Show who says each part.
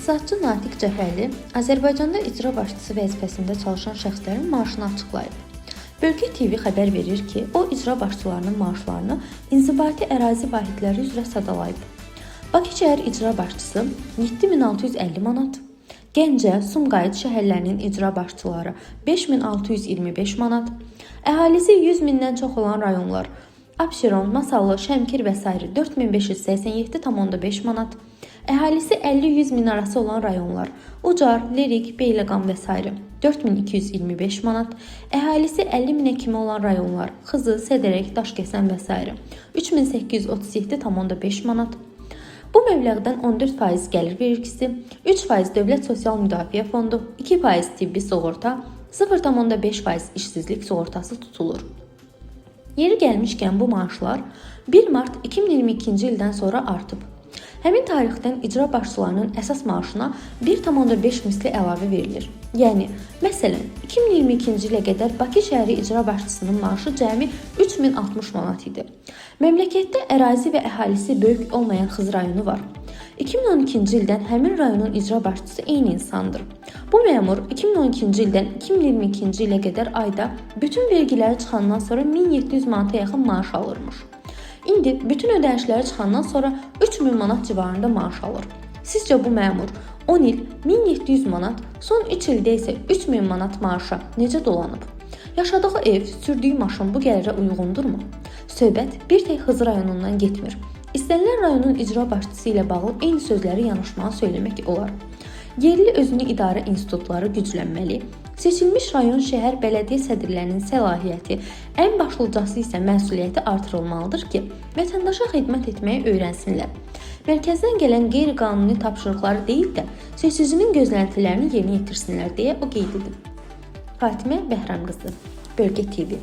Speaker 1: İqtisadçı Natiq Cəfərli Azərbaycanda icra başçısı vəzifəsində çalışan şəxslərin maaşını açıqlayıb. Bölgə TV xəbər verir ki, o icra başçılarının maaşlarını inzibati ərazi vahidləri üzrə sadalayıb. Bakı şəhər icra başçısı 7650 manat, Gəncə, Sumqayıt şəhərlərinin icra başçıları 5625 manat, əhalisi 100 mindən çox olan rayonlar Abşeron, Masallı, Şəmkir və s. 4587,5 manat, əhalisi 50-100 min arası olan rayonlar Ucar, Lerik, Beyləqan və s. 4225 manat, əhalisi 50 minə kimi olan rayonlar Xızı, Sədərək, Daşkəsən və s. 3837,5 manat. Bu məbləğdən 14% gəlir vergisi, 3% Dövlət Sosial Müdafiə Fondu, 2% tibbi sığorta, 0,5% işsizlik sığortası tutulur. Yeri gəlmişkən bu maaşlar 1 mart 2022-ci ildən sonra artıb. Həmin tarixdən icra başçılarının əsas maaşına 1,5 misli əlavə verilir. Yəni, məsələn, 2022-ci ilə qədər Bakı şəhəri icra başçısının maaşı cəmi 3060 manat idi. Məmləkətdə ərazi və əhalisi böyük olmayan Xız rayonu var. 2012-ci ildən həmin rayonun icra başçısı eyni insandır. Bu məmur 2012-ci ildən 2022-ci ilə qədər ayda bütün vergiləri çıxandan sonra 1700 manata yaxın maaş alırmış. İndi bütün ödənişləri çıxandan sonra 3000 manat civarında maaş alır. Sizcə bu məmur 10 il 1700 manat, son 3 ildə isə 3000 manat maaşa necə dolanıb? Yaşadığı ev, sürdüyü maşın bu gəlirə uyğundurmu? Söhbət bir tək Xız rayonundan getmir. İstənilən rayonun icra başçısı ilə bağlı eyni sözləri yanaşmağa söyləmək olar. Yerli özünü idarə institutları güclənməli, seçilmiş rayon şəhər bələdiyyə sədrlərinin səlahiyyəti, ən başlıcası isə məsuliyyəti artırılmalıdır ki, vətəndaşa xidmət etməyi öyrənsinlər. Mərkəzdən gələn qeyri-qanuni tapşırıqları deyil də, seçicinin gözləntilərini yerinə yetirsinlər deyə o qeyd edib. Fatimə Bəhram qızı, Bölgə TV.